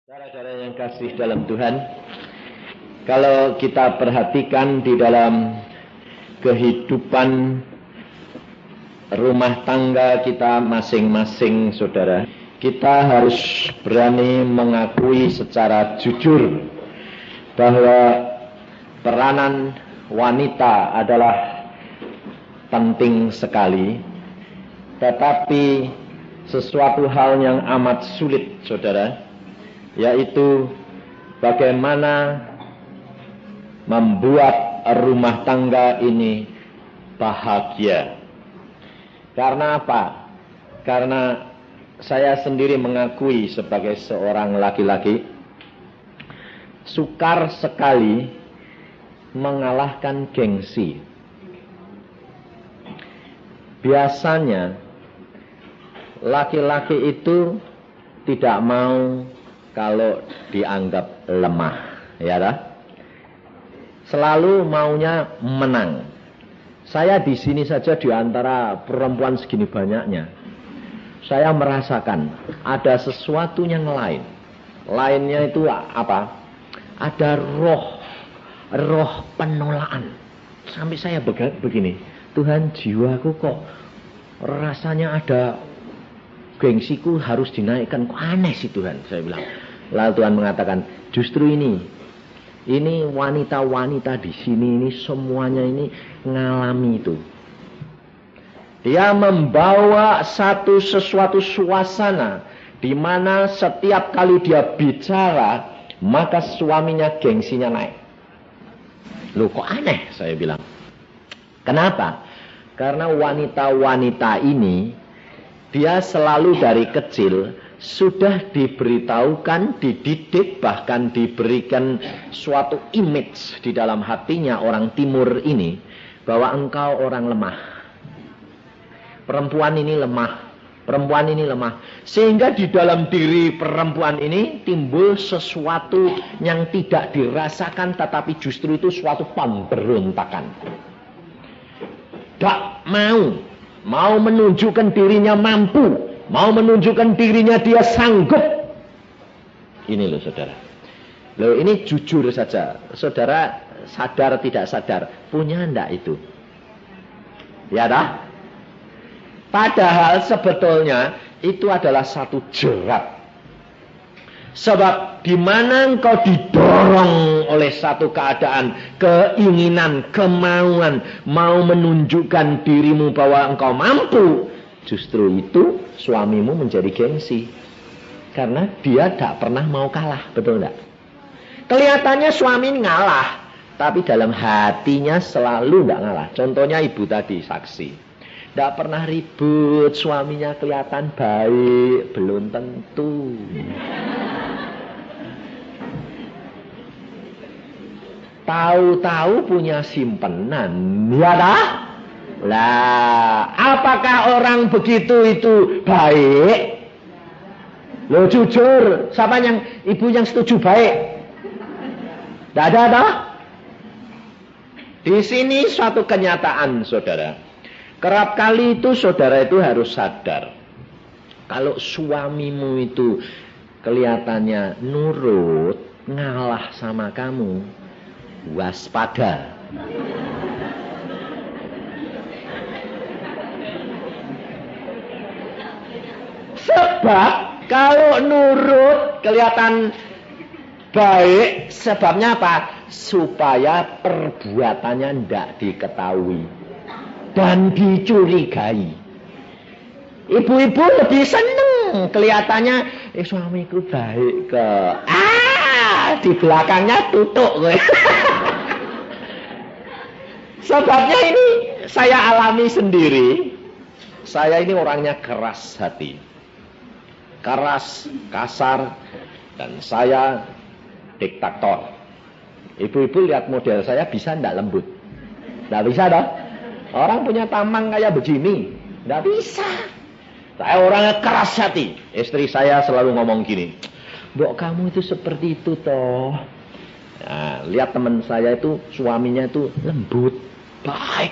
Saudara-saudara yang kasih dalam Tuhan, kalau kita perhatikan di dalam kehidupan rumah tangga kita masing-masing, saudara, kita harus berani mengakui secara jujur bahwa peranan wanita adalah penting sekali, tetapi sesuatu hal yang amat sulit, saudara, yaitu bagaimana membuat rumah tangga ini bahagia. Karena apa? Karena saya sendiri mengakui sebagai seorang laki-laki sukar sekali mengalahkan gengsi. Biasanya laki-laki itu tidak mau kalau dianggap lemah, ya dah? Selalu maunya menang. Saya di sini saja di antara perempuan segini banyaknya, saya merasakan ada sesuatu yang lain. Lainnya itu apa? Ada roh penolakan. Sampai saya begini, Tuhan, jiwaku kok rasanya ada gengsiku harus dinaikkan, kok aneh sih Tuhan, saya bilang. Lalu Tuhan mengatakan, justru ini wanita-wanita di sini ini semuanya ini ngalami itu. Dia membawa sesuatu suasana di mana setiap kali dia bicara maka suaminya gengsinya naik. Loh, kok aneh, saya bilang. Kenapa? Karena wanita-wanita ini dia selalu dari kecil sudah diberitahukan, dididik, bahkan diberikan suatu image di dalam hatinya orang timur ini bahwa engkau orang lemah. Perempuan ini lemah. Perempuan ini lemah. Sehingga di dalam diri perempuan ini timbul sesuatu yang tidak dirasakan, tetapi justru itu suatu pemberontakan. Tak mau menunjukkan dirinya mampu, mau menunjukkan dirinya dia sanggup. Ini loh saudara. Loh, ini jujur saja. Saudara sadar tidak sadar, punya enggak itu? Ya dah? Padahal sebetulnya itu adalah satu jerat. Sebab di mana engkau didorong oleh satu keadaan, keinginan, kemauan, mau menunjukkan dirimu bahwa engkau mampu, justru itu suamimu menjadi gengsi. Karena dia tak pernah mau kalah, betul enggak? Kelihatannya suami ngalah, tapi dalam hatinya selalu enggak ngalah. Contohnya ibu tadi saksi. Tidak pernah ribut, suaminya kelihatan baik, belum tentu. Tahu-tahu punya simpenan, ya dah? Lah, apakah orang begitu itu baik? Lo jujur, siapa yang ibu yang setuju baik? Tidak ada dah? Di sini suatu kenyataan, saudara. Kerap kali itu saudara itu harus sadar, kalau suamimu itu kelihatannya nurut, ngalah sama kamu, waspada. Sebab kalau nurut kelihatan baik, sebabnya apa? Supaya perbuatannya tidak diketahui dan dicurigai. Ibu-ibu lebih seneng kelihatannya suamiku baik ke di belakangnya tutuk. Sebabnya ini saya alami sendiri. Saya ini orangnya keras hati, keras, kasar, dan saya diktator. Ibu-ibu lihat model saya bisa ndak lembut? Ndak bisa dah. Orang punya tamang kayak begini, nggak bisa. Saya orangnya keras hati. Istri saya selalu ngomong gini, Mbok kamu itu seperti itu toh. Nah, lihat teman saya itu suaminya itu lembut, baik.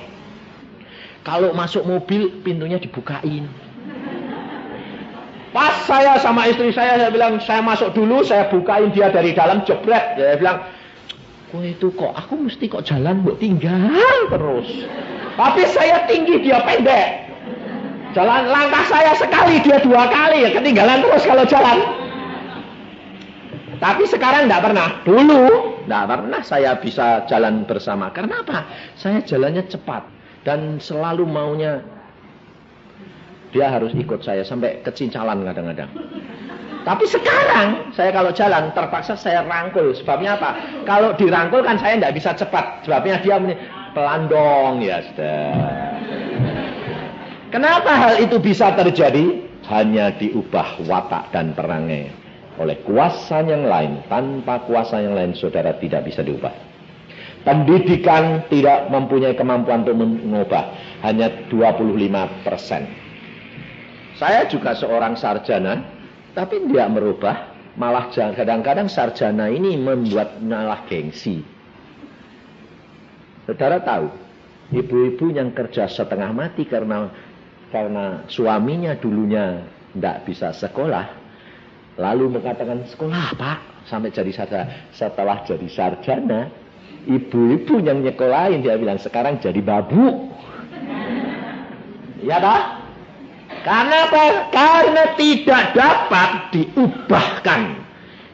Kalau masuk mobil pintunya dibukain. Pas saya sama istri saya bilang, saya masuk dulu, saya bukain dia dari dalam, jebret. Saya bilang, kok itu kok, aku mesti kok jalan buat tinggal terus. Tapi saya tinggi, dia pendek. Jalan langkah saya sekali, dia 2 kali, ya ketinggalan terus kalau jalan. Tapi sekarang tidak pernah. Dulu tidak pernah saya bisa jalan bersama. Karena apa? Saya jalannya cepat. Dan selalu maunya dia harus ikut saya sampai kecincalan kadang-kadang. Tapi sekarang saya kalau jalan terpaksa saya rangkul. Sebabnya apa? Kalau dirangkul kan saya tidak bisa cepat. Sebabnya dia pelan dong, ya sudah. Kenapa hal itu bisa terjadi? Hanya diubah watak dan perangai oleh kuasa yang lain. Tanpa kuasa yang lain saudara tidak bisa diubah. Pendidikan tidak mempunyai kemampuan untuk mengubah. Hanya 25%. Saya juga seorang sarjana, tapi tidak merubah. Malah kadang-kadang sarjana ini membuat malah gengsi. Saudara tahu, ibu-ibu yang kerja setengah mati karena suaminya dulunya tidak bisa sekolah, lalu mengatakan, sekolah Pak, sampai jadi sarjana. Setelah jadi sarjana, ibu-ibu yang nyekolahin, dia bilang, sekarang jadi babu. Ya tak? Karena apa? Karena tidak dapat diubahkan.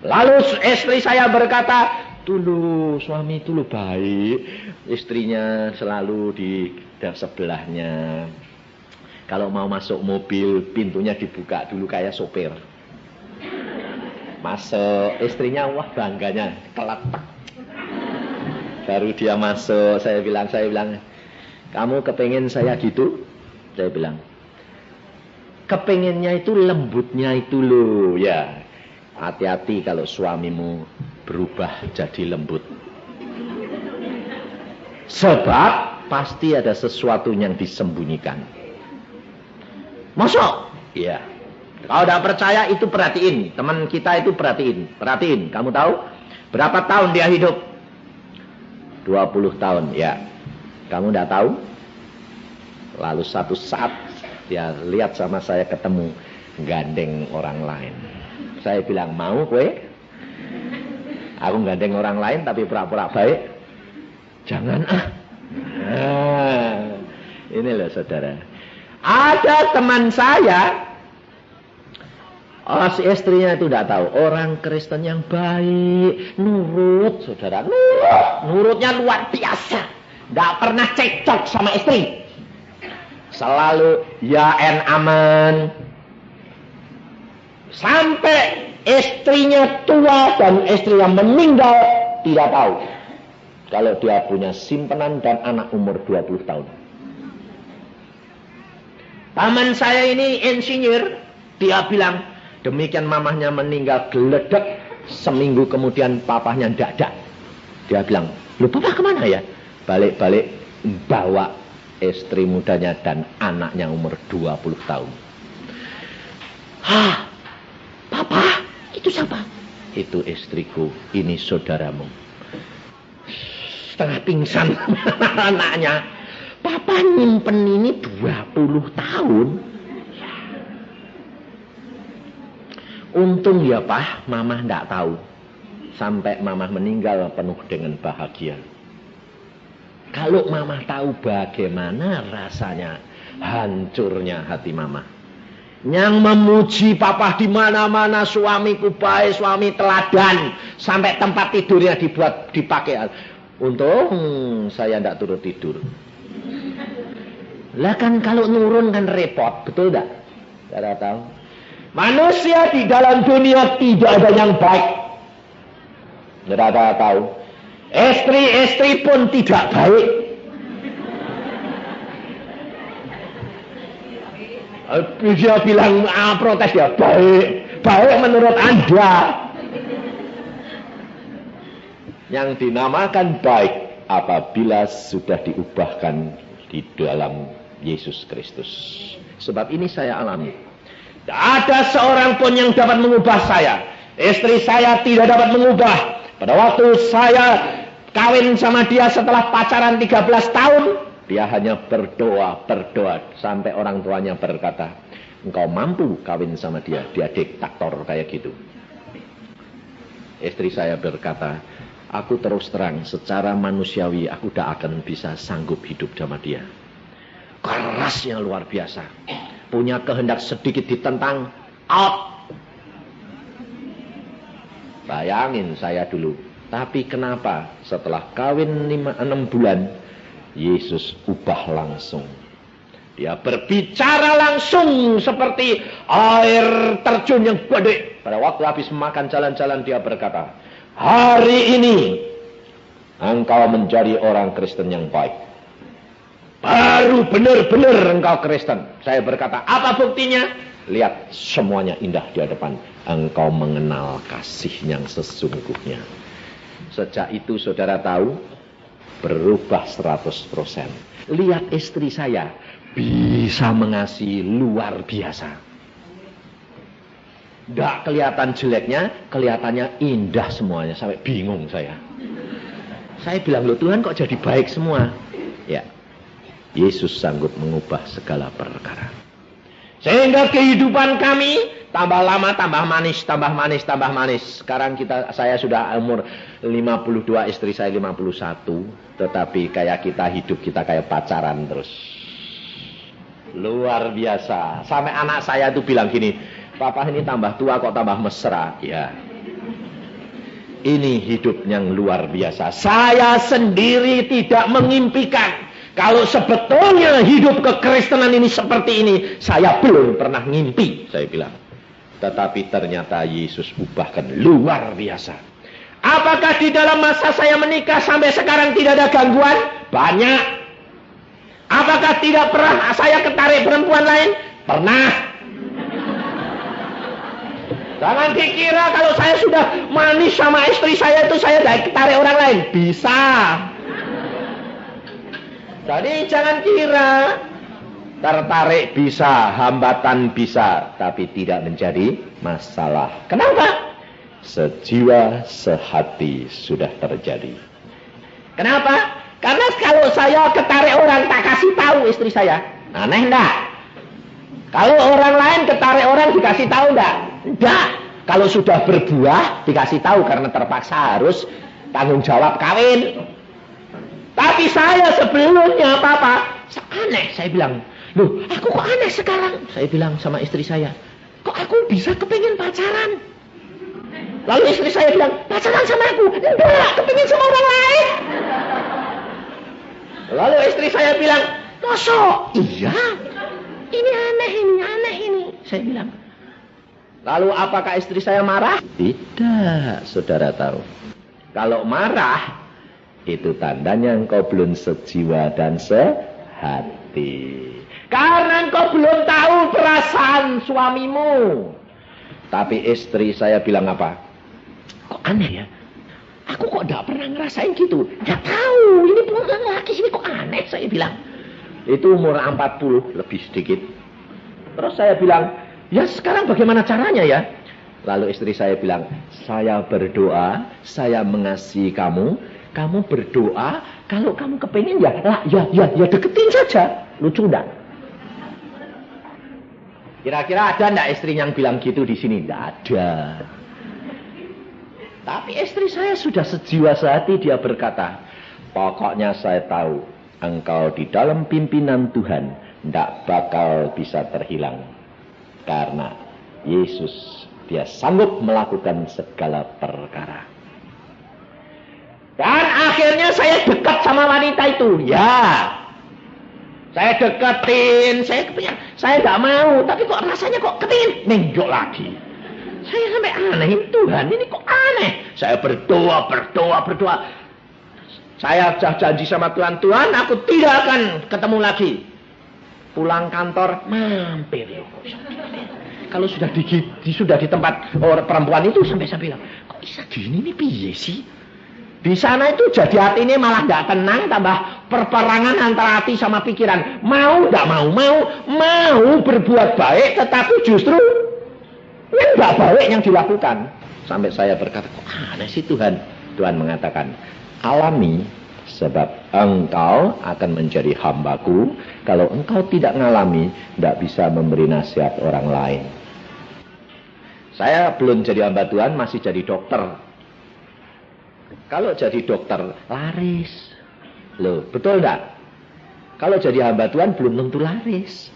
Lalu istri saya berkata, dulu suami itu baik, istrinya selalu di sebelahnya. Kalau mau masuk mobil, pintunya dibuka dulu kayak sopir. Masuk, istrinya wah bangganya, keletak. Baru dia masuk, saya bilang, kamu kepengen saya gitu? Saya bilang, kepengennya itu lembutnya itu loh, ya. Hati-hati kalau suamimu berubah jadi lembut. Sebab pasti ada sesuatu yang disembunyikan. Masuk? Iya. Kalau tidak percaya itu perhatiin. Teman kita itu perhatiin. Kamu tahu berapa tahun dia hidup? 20 tahun. Ya. Kamu tidak tahu? Lalu satu saat dia lihat sama saya ketemu gandeng orang lain. Saya bilang, mau kue? Aku gandeng orang lain tapi pura-pura baik. Jangan ah. Nah, ini loh saudara. Ada teman saya, si istrinya itu tidak tahu, orang Kristen yang baik, nurut, saudara, nurutnya luar biasa, tidak pernah cekcok sama istri, selalu ya aman, sampai istrinya tua dan istrinya meninggal tidak tahu kalau dia punya simpanan dan anak umur 20 tahun. Paman saya ini insinyur, dia bilang, demikian mamahnya meninggal geledek, seminggu kemudian papahnya dadak. Dia bilang, lu papa kemana ya? Balik-balik bawa istri mudanya dan anaknya umur 20 tahun. Hah, papa, itu siapa? Itu istriku, ini saudaramu. Setengah pingsan anaknya. Papa nyimpen ini 20 tahun. Untung ya Pak, Mama tidak tahu. Sampai Mama meninggal penuh dengan bahagia. Kalau Mama tahu bagaimana rasanya hancurnya hati Mama. Yang memuji Papa di mana-mana, suamiku baik, suami teladan, sampai tempat tidurnya dipakai. Untung saya tidak turut tidur. Lah kan kalau nurun kan repot, betul tak? Tidak tahu. Manusia di dalam dunia tidak ada yang baik. Tidak tahu. Istri-istri pun tidak baik. Dia bilang protes ya baik. Baik menurut Anda. Yang dinamakan baik apabila sudah diubahkan di dalam Yesus Kristus. Sebab ini saya alami. Tidak ada seorang pun yang dapat mengubah saya. Istri saya tidak dapat mengubah. Pada waktu saya kawin sama dia setelah pacaran 13 tahun, dia hanya berdoa. Sampai orang tuanya berkata, engkau mampu kawin sama dia. Dia diktator kayak gitu. Istri saya berkata, aku terus terang secara manusiawi aku tidak akan bisa sanggup hidup sama dia. Kerasnya luar biasa. Punya kehendak sedikit ditentang, out. Bayangin saya dulu. Tapi kenapa setelah kawin 6 bulan, Yesus ubah langsung. Dia berbicara langsung seperti air terjun yang gede. Pada waktu habis makan jalan-jalan dia berkata, hari ini engkau menjadi orang Kristen yang baik. Baru benar-benar engkau Kristen. Saya berkata, apa buktinya? Lihat, semuanya indah di hadapan. Engkau mengenal kasih yang sesungguhnya. Sejak itu saudara tahu, berubah 100%. Lihat istri saya, bisa mengasihi luar biasa. Tidak kelihatan jeleknya, kelihatannya indah semuanya. Sampai bingung saya. Saya bilang, loh Tuhan kok jadi baik semua? Ya, Yesus sanggup mengubah segala perkara. Sehingga kehidupan kami tambah lama, tambah manis, tambah manis, tambah manis. Sekarang saya sudah umur 52, istri saya 51. Tetapi kayak kita hidup, kita kayak pacaran terus. Luar biasa. Sampai anak saya tuh bilang gini, Papa ini tambah tua kok tambah mesra. Ya. Ini hidup yang luar biasa. Saya sendiri tidak mengimpikan. Kalau sebetulnya hidup kekristenan ini seperti ini, saya belum pernah ngimpi, saya bilang. Tetapi ternyata Yesus ubahkan luar biasa. Apakah di dalam masa saya menikah sampai sekarang tidak ada gangguan? Banyak. Apakah tidak pernah saya ketarik perempuan lain? Pernah. Jangan dikira kalau saya sudah manis sama istri saya itu saya tidak ketarik orang lain. Bisa. Jadi jangan kira tertarik bisa, hambatan bisa, tapi tidak menjadi masalah. Kenapa? Sejiwa sehati sudah terjadi. Kenapa? Karena kalau saya ketarik orang tak kasih tahu istri saya, aneh enggak? Kalau orang lain ketarik orang dikasih tahu enggak? Enggak. Kalau sudah berbuah dikasih tahu karena terpaksa harus tanggung jawab kawin. Tapi saya sebelumnya Papa, aneh saya bilang. Loh, aku kok aneh sekarang? Saya bilang sama istri saya, kok aku bisa kepingin pacaran? Lalu istri saya bilang, pacaran sama aku? Enggak, kepingin sama orang lain. Lalu istri saya bilang, mosok? Iya, ini aneh ini. Saya bilang. Lalu apakah istri saya marah? Tidak, saudara tahu. Kalau marah, itu tandanya engkau belum sejiwa dan sehati. Karena engkau belum tahu perasaan suamimu. Tapi istri saya bilang apa? Kok aneh ya? Aku kok tidak pernah ngerasain gitu. Tidak tahu, ini pulang laki ini kok aneh, saya bilang. Itu umur 40 lebih sedikit. Terus saya bilang, ya sekarang bagaimana caranya ya? Lalu istri saya bilang, saya berdoa, saya mengasihi kamu. Kamu berdoa, kalau kamu kepingin ya deketin saja. Lucu enggak? Kira-kira ada enggak istri yang bilang gitu di sini? Enggak ada. Tapi istri saya sudah sejiwa sehati, dia berkata, pokoknya saya tahu engkau di dalam pimpinan Tuhan enggak bakal bisa terhilang. Karena Yesus, dia sanggup melakukan segala perkara. Dan akhirnya saya dekat sama wanita itu. Ya, saya deketin. Saya nggak mau. Tapi kok rasanya kok kepingin nengjok lagi. Saya sampai aneh. Tuhan ini kok aneh. Saya berdoa. Saya sudah janji sama Tuhan. Tuhan, aku tidak akan ketemu lagi. Pulang kantor, mampir. Kalau sudah di tempat perempuan itu sampai bilang, kok bisa gini nih piye sih? Di sana itu jadi hati ini malah nggak tenang, tambah perperangan antara hati sama pikiran. Mau nggak mau berbuat baik, tetapi justru yang nggak baik yang dilakukan. Sampai saya berkata, kok aneh sih Tuhan? Tuhan mengatakan, alami Sebab engkau akan menjadi hambaku kalau engkau tidak ngalami, tidak bisa memberi nasihat orang lain. Saya belum jadi hamba Tuhan, masih jadi dokter. Kalau jadi dokter, laris. Loh, betul enggak? Kalau jadi hamba Tuhan belum tentu laris.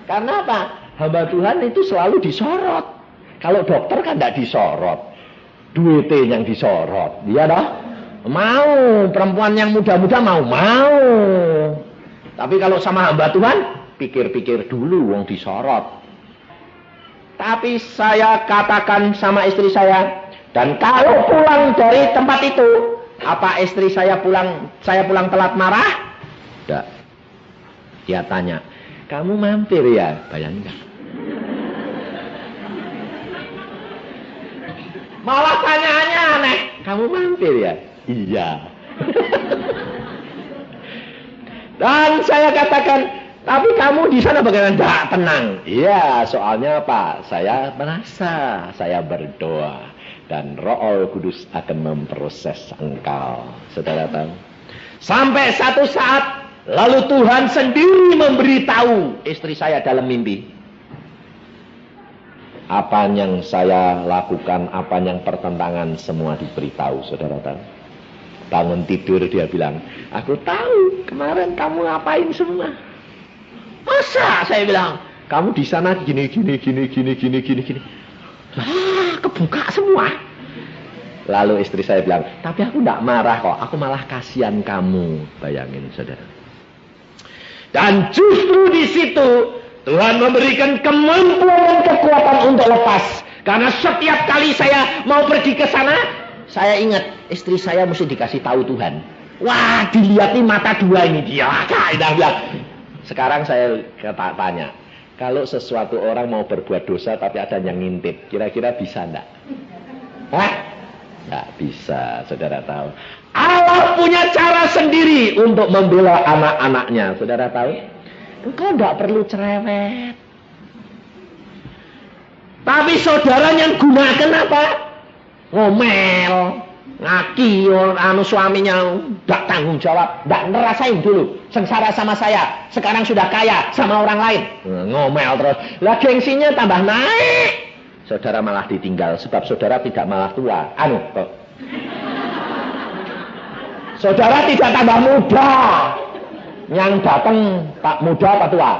Karena apa? Hamba Tuhan itu selalu disorot. Kalau dokter kan tidak disorot. Duitnya yang disorot. Iya dah. Mau, perempuan yang muda-muda mau. Tapi kalau sama hamba Tuhan, pikir-pikir dulu wong disorot. Tapi saya katakan sama istri saya, dan kalau pulang dari tempat itu, apa istri saya pulang telat marah? Tidak. Dia tanya, kamu mampir ya? Bayangkan. Malah tanyaannya aneh, kamu mampir ya? Iya. Dan saya katakan, tapi kamu di sana bagaimana? Tidak tenang. Iya, soalnya apa? Saya merasa, saya berdoa. Dan Roh Kudus akan memproses engkau. Saudara tahu? Sampai satu saat, lalu Tuhan sendiri memberitahu istri saya dalam mimpi. Apa yang saya lakukan, apa yang pertentangan, semua diberitahu, saudara tahu. Bangun tidur dia bilang, aku tahu kemarin kamu ngapain semua. Masa? Saya bilang, kamu di sana gini. Kebuka semua. Lalu istri saya bilang, tapi aku tidak marah kok, aku malah kasihan kamu. Bayangin saudara. Dan justru di situ Tuhan memberikan kemampuan dan kekuatan untuk lepas. Karena setiap kali saya mau pergi ke sana, saya ingat istri saya mesti dikasih tahu Tuhan. Wah, dilihat nih mata dua ini dia. Sekarang saya tanya, kalau sesuatu orang mau berbuat dosa tapi ada yang ngintip, kira-kira bisa enggak? Hah? Enggak bisa, saudara tahu. Allah punya cara sendiri untuk membela anak-anaknya, saudara tahu. Engkau enggak perlu cerewet. Tapi saudara yang gunakan apa? Ngomel, ngaki, suaminya enggak tanggung jawab, enggak ngerasain dulu sengsara sama saya, sekarang sudah kaya sama orang lain. Ngomel terus. Lah gengsinya tambah naik. Saudara malah ditinggal sebab saudara tidak malah tua. Saudara tidak tambah muda. Yang datang Pak muda apa tua?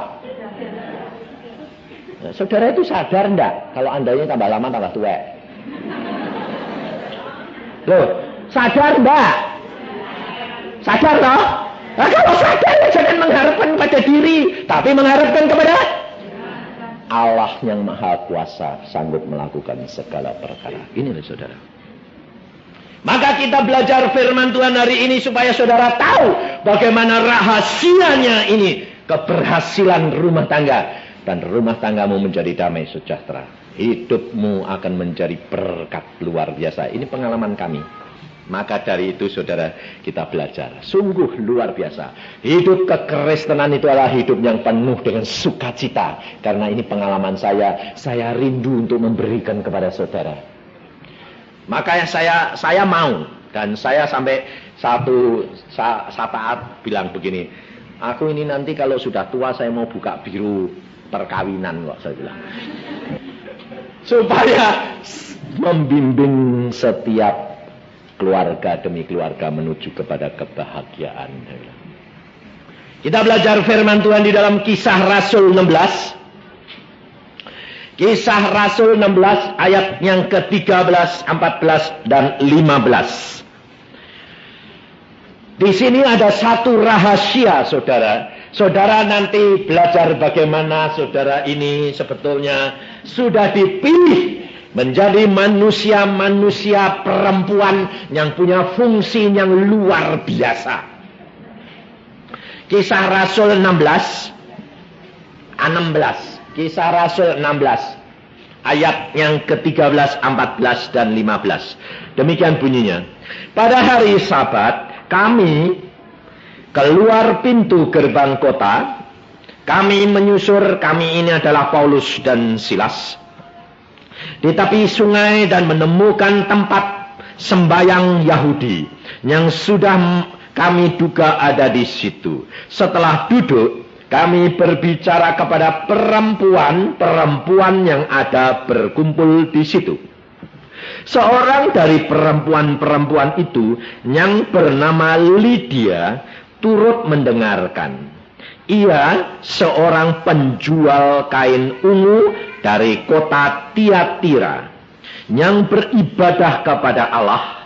Nah, saudara itu sadar enggak kalau andanya tambah lama tambah tua? Loh, sadar enggak? Sadar toh? Nah, kalau sadar jangan mengharapkan pada diri, tapi mengharapkan kepada Allah yang Maha Kuasa, sanggup melakukan segala perkara. Ini loh saudara. Maka kita belajar firman Tuhan hari ini supaya saudara tahu bagaimana rahasianya ini keberhasilan rumah tangga. Dan rumah tanggamu menjadi damai sejahtera. Hidupmu akan menjadi berkat luar biasa. Ini pengalaman kami. Maka dari itu saudara kita belajar. Sungguh luar biasa. Hidup kekristenan itu adalah hidup yang penuh dengan sukacita. Karena ini pengalaman saya. Saya rindu untuk memberikan kepada saudara. Makanya saya mau. Dan saya sampai satu saat bilang begini. Aku ini nanti kalau sudah tua saya mau buka biru perkawinan kok saya bilang. Supaya membimbing setiap keluarga demi keluarga menuju kepada kebahagiaan. Kita belajar firman Tuhan di dalam Kisah Rasul 16. Kisah Rasul 16 ayat yang ke-13, 14 dan 15. Di sini ada satu rahasia saudara. Saudara nanti belajar bagaimana saudara ini sebetulnya sudah dipilih menjadi manusia-manusia perempuan yang punya fungsi yang luar biasa. Kisah Rasul 16. Kisah Rasul 16 ayat yang ke-13, 14 dan 15. Demikian bunyinya. Pada hari Sabat kami keluar pintu gerbang kota. Kami menyusur, kami ini adalah Paulus dan Silas, di tepi sungai dan menemukan tempat sembayang Yahudi yang sudah kami duga ada di situ. Setelah duduk, kami berbicara kepada perempuan-perempuan yang ada berkumpul di situ. Seorang dari perempuan-perempuan itu yang bernama Lydia turut mendengarkan. Ia seorang penjual kain ungu dari kota Tiatira yang beribadah kepada Allah.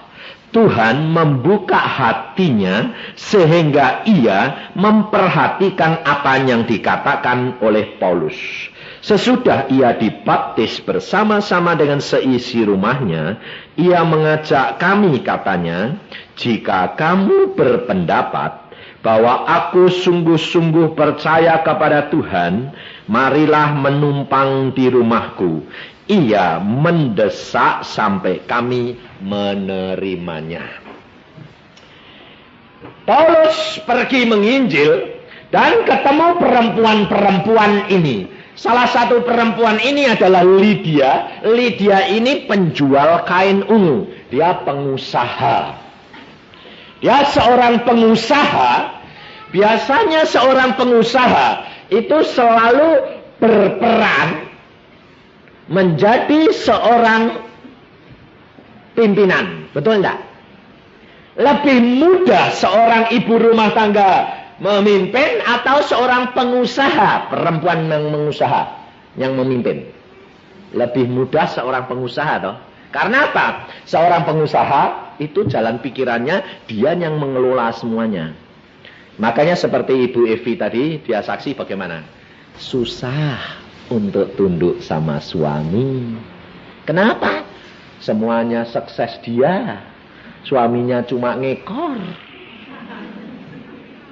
Tuhan membuka hatinya sehingga ia memperhatikan apa yang dikatakan oleh Paulus. Sesudah ia dibaptis bersama-sama dengan seisi rumahnya, ia mengajak kami, katanya, jika kamu berpendapat bahwa aku sungguh-sungguh percaya kepada Tuhan, marilah menumpang di rumahku. Ia mendesak sampai kami menerimanya. Paulus pergi menginjil dan ketemu perempuan-perempuan ini. Salah satu perempuan ini adalah Lydia. Lydia ini penjual kain ungu. Dia pengusaha. Dia seorang pengusaha. Biasanya seorang pengusaha itu selalu berperan menjadi seorang pimpinan. Betul enggak? Lebih mudah seorang ibu rumah tangga memimpin atau seorang pengusaha, perempuan yang mengusaha, yang memimpin. Lebih mudah seorang pengusaha toh. Karena apa? Seorang pengusaha itu jalan pikirannya, dia yang mengelola semuanya. Makanya seperti Ibu Evi tadi, dia saksi bagaimana? Susah untuk tunduk sama suami. Kenapa? Semuanya sukses dia. Suaminya cuma ngekor.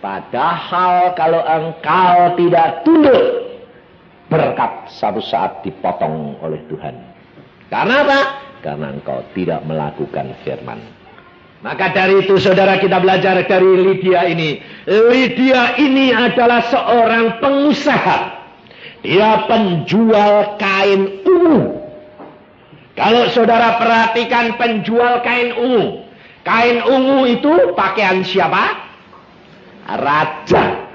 Padahal kalau engkau tidak tunduk, berkat satu saat dipotong oleh Tuhan. Karena apa? Karena engkau tidak melakukan firman. Maka dari itu saudara, kita belajar dari Lydia ini. Lydia ini adalah seorang pengusaha. Dia penjual kain ungu. Kalau saudara perhatikan penjual kain ungu. Kain ungu itu pakaian siapa? Raja.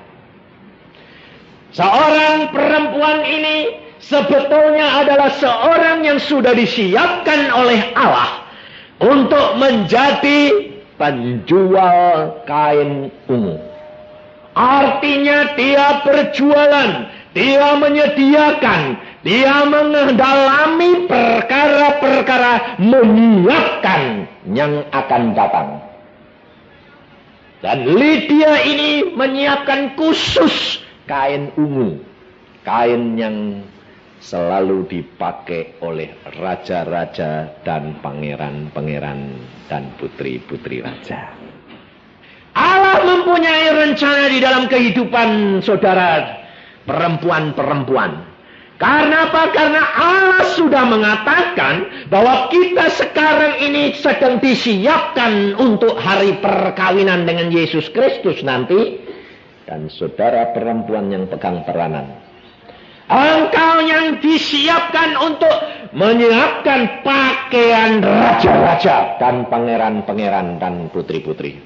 Seorang perempuan ini sebetulnya adalah seorang yang sudah disiapkan oleh Allah untuk menjadi penjual kain ungu. Artinya dia berjualan, dia menyediakan, dia mendalami perkara-perkara, menyiapkan yang akan datang. Dan Lydia ini menyiapkan khusus kain ungu. Kain yang selalu dipakai oleh raja-raja dan pangeran-pangeran dan putri-putri raja. Allah mempunyai rencana di dalam kehidupan saudara perempuan-perempuan. Karena apa? Karena Allah sudah mengatakan bahwa kita sekarang ini sedang disiapkan untuk hari perkawinan dengan Yesus Kristus nanti. Dan saudara perempuan yang pegang peranan, engkau yang disiapkan untuk menyiapkan pakaian raja-raja dan pangeran-pangeran dan putri-putri.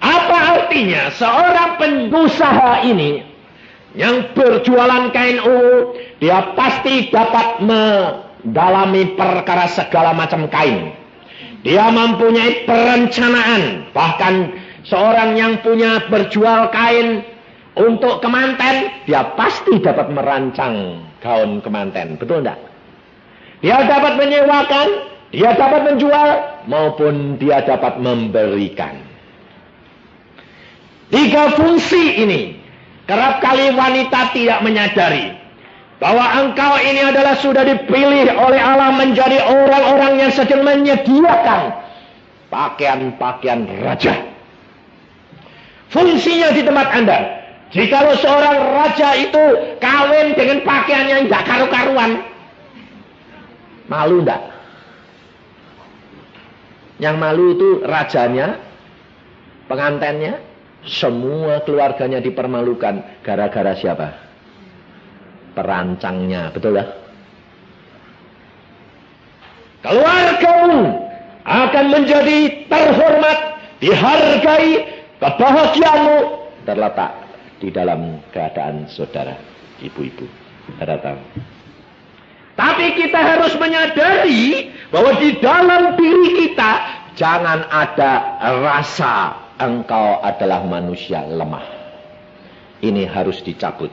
Apa artinya? Seorang pengusaha ini yang berjualan kain ungu, dia pasti dapat mendalami perkara segala macam kain. Dia mempunyai perencanaan. Bahkan seorang yang punya berjual kain untuk kemanten, dia pasti dapat merancang gaun kemanten. Betul enggak? Dia dapat menyewakan, dia dapat menjual, maupun dia dapat memberikan. 3 fungsi ini kerap kali wanita tidak menyadari bahwa engkau ini adalah sudah dipilih oleh Allah menjadi orang-orang yang sedang menyediakan pakaian-pakaian raja. Fungsinya di tempat Anda. Jikalau seorang raja itu kawin dengan pakaian yang tidak karu-karuan, malu enggak? Yang malu itu rajanya, pengantennya, semua keluarganya dipermalukan. Gara-gara siapa? Perancangnya, betul ya? Keluargamu akan menjadi terhormat, dihargai, kebahagiaanmu terletak di dalam keadaan saudara, ibu-ibu. Saudara tahu. Tapi kita harus menyadari bahwa di dalam diri kita jangan ada rasa engkau adalah manusia lemah. Ini harus dicabut.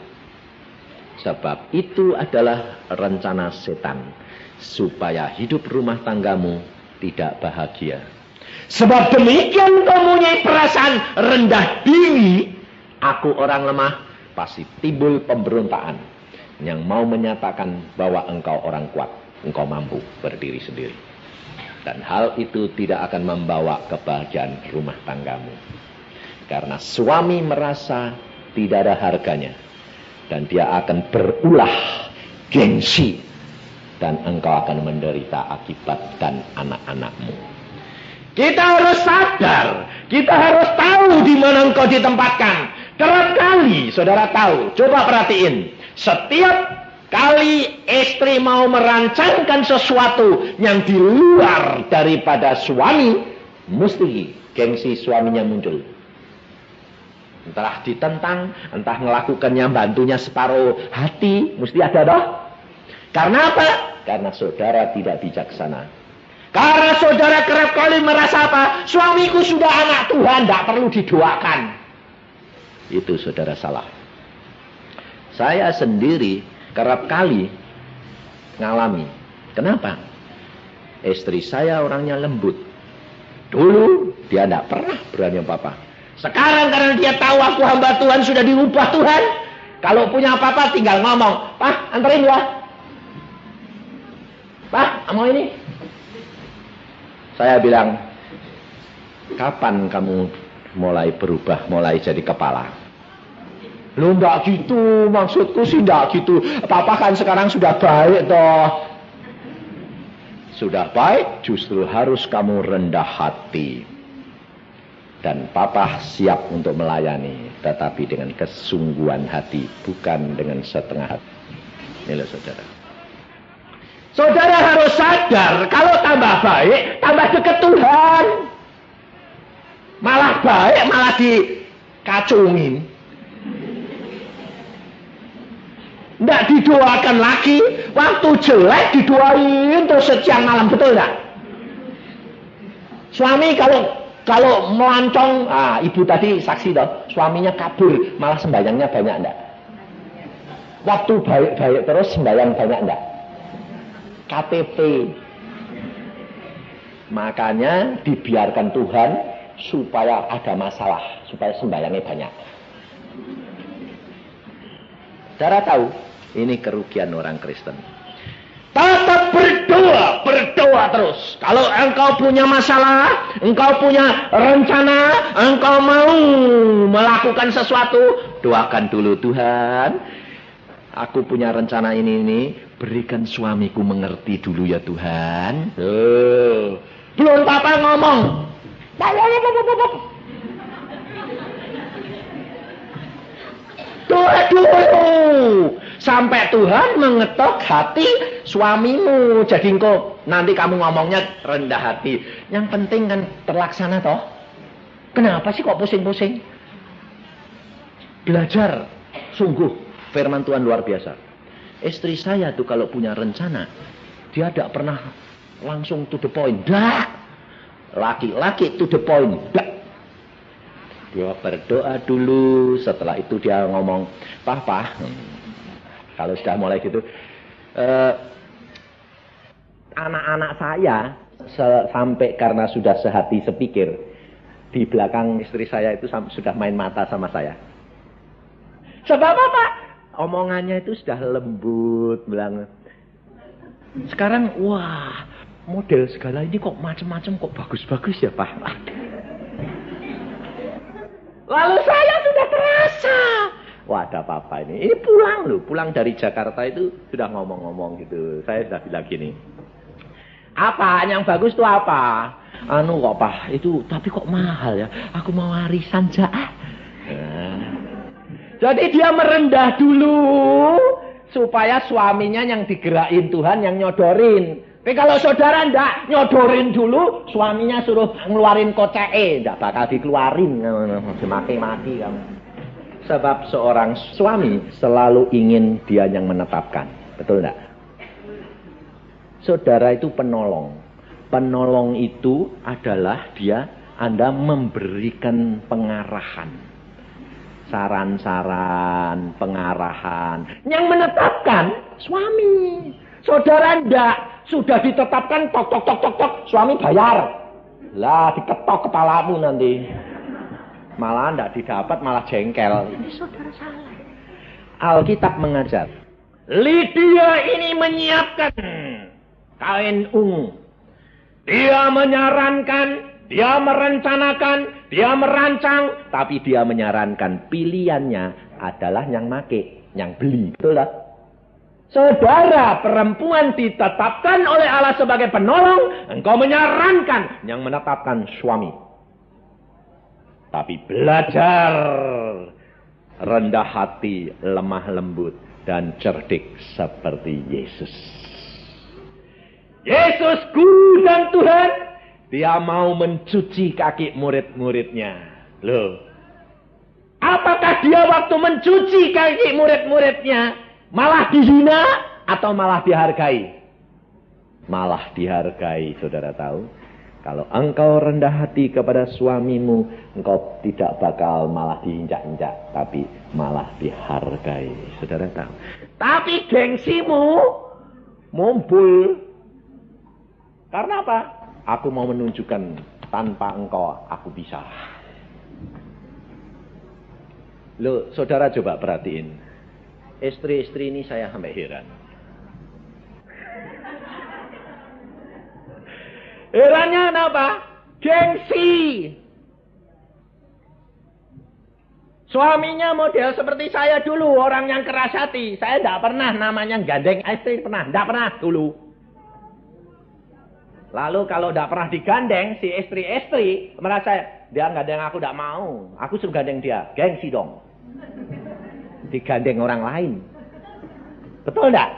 Sebab itu adalah rencana setan supaya hidup rumah tanggamu tidak bahagia. Sebab demikian kau mempunyai perasaan rendah diri, aku orang lemah, pasti timbul pemberontakan yang mau menyatakan bahwa engkau orang kuat, engkau mampu berdiri sendiri. Dan hal itu tidak akan membawa kebahagiaan rumah tanggamu. Karena suami merasa tidak ada harganya. Dan dia akan berulah gengsi. Dan engkau akan menderita akibat dan anak-anakmu. Kita harus sadar. Kita harus tahu di mana engkau ditempatkan. Kerap kali, saudara tahu. Coba perhatiin. Setiap kali istri mau merancangkan sesuatu yang di luar daripada suami, mesti gengsi suaminya muncul. Entah ditentang, entah melakukannya bantunya separuh hati, mesti ada toh. Karena apa? Karena saudara tidak bijaksana. Karena saudara kerap kali merasa apa? Suamiku sudah anak Tuhan, tidak perlu didoakan. Itu saudara salah. Saya sendiri kerap kali ngalami. Kenapa? Istri saya orangnya lembut. Dulu dia tidak pernah berani apa-apa. Sekarang karena dia tahu aku hamba Tuhan, sudah diubah Tuhan. Kalau punya apa-apa tinggal ngomong, "Pak, anterin ya. Pak, mau ini." Saya bilang, "Kapan kamu mulai berubah, mulai jadi kepala?" "Loh, enggak gitu, maksudku sih enggak gitu. Papa kan sekarang sudah baik toh." Sudah baik, justru harus kamu rendah hati. Dan papa siap untuk melayani, tetapi dengan kesungguhan hati, bukan dengan setengah hati. Inilah saudara. Saudara harus sadar, kalau tambah baik, tambah dekat Tuhan. Malah baik, malah dikacungin. Tidak didoakan lagi, waktu jelek didoain terus siang malam, betul tidak? Suami kalau melancong, ibu tadi saksi toh, suaminya kabur, malah sembayangnya banyak enggak? Waktu baik-baik terus sembayang banyak enggak? KTP. Makanya dibiarkan Tuhan supaya ada masalah, supaya sembayangnya banyak. Saudara tahu, ini kerugian orang Kristen. Tetap berdoa terus. Kalau engkau punya masalah, engkau punya rencana, engkau mau melakukan sesuatu, doakan dulu, Tuhan, aku punya rencana ini, berikan suamiku mengerti dulu ya Tuhan. Belum papa ngomong. Doa dulu. Sampai Tuhan mengetok hati suamimu. Jadi engkau nanti kamu ngomongnya rendah hati. Yang penting kan terlaksana toh. Kenapa sih kok pusing-pusing? Belajar. Sungguh firman Tuhan luar biasa. Istri saya tuh kalau punya rencana, dia tidak pernah langsung to the point. Dah. Laki-laki to the point. Dah. Dia berdoa dulu. Setelah itu dia ngomong, Papa, kalau sudah mulai gitu, anak-anak saya sampai karena sudah sehati sepikir, di belakang istri saya itu sudah main mata sama saya. Sebab apa? Omongannya itu sudah lembut, bilang. Sekarang, wah, model segala ini kok macam-macam, kok bagus-bagus ya Pak. Lalu saya sudah terasa. Wah, ada apa-apa ini. Ini pulang loh. Pulang dari Jakarta itu sudah ngomong-ngomong gitu. Saya sudah bilang gini. Apa? Yang bagus itu apa? Anu kok Pak. Itu tapi kok mahal ya. Aku mau warisan aja. Jadi dia merendah dulu. Supaya suaminya yang digerakin Tuhan yang nyodorin. Tapi kalau saudara ndak nyodorin dulu, suaminya suruh ngeluarin koceke, ndak bakal dikeluarin, maki-maki kamu. Sebab seorang suami selalu ingin dia yang menetapkan. Betul enggak? Saudara itu penolong. Penolong itu adalah Anda memberikan pengarahan. Saran-saran, pengarahan. Yang menetapkan suami. Saudara ndak, sudah ditetapkan tok tok tok tok tok, suami bayar. Lah diketok kepalamu nanti. Malah ndak didapat, malah jengkel. Ini saudara salah. Alkitab mengajar. Lydia ini menyiapkan kain ungu. Dia menyarankan, dia merencanakan, dia merancang, tapi dia menyarankan pilihannya adalah yang make, yang beli. Betul tak? Saudara, perempuan ditetapkan oleh Allah sebagai penolong, engkau menyarankan, yang menetapkan suami. Tapi belajar rendah hati, lemah lembut, dan cerdik seperti Yesus. Yesus Guru dan Tuhan, dia mau mencuci kaki murid-muridnya. Loh, apakah dia waktu mencuci kaki murid-muridnya malah dihina atau malah dihargai? Malah dihargai, saudara tahu. Kalau engkau rendah hati kepada suamimu, engkau tidak bakal malah diinjak-injak, tapi malah dihargai, saudara tahu. Tapi gengsimu mumpul. Karena apa? Aku mau menunjukkan tanpa engkau aku bisa. Loh, saudara coba perhatiin. Istri-istri ini saya sampai heran. Herannya kenapa? Gengsi. Suaminya model seperti saya dulu, orang yang keras hati. Saya tidak pernah namanya gandeng istri, tidak pernah dulu. Lalu kalau tidak pernah digandeng, si istri-istri merasa dia gandeng aku tidak mau. Aku suruh gandeng dia, gengsi dong. Digandeng orang lain. Betul tidak?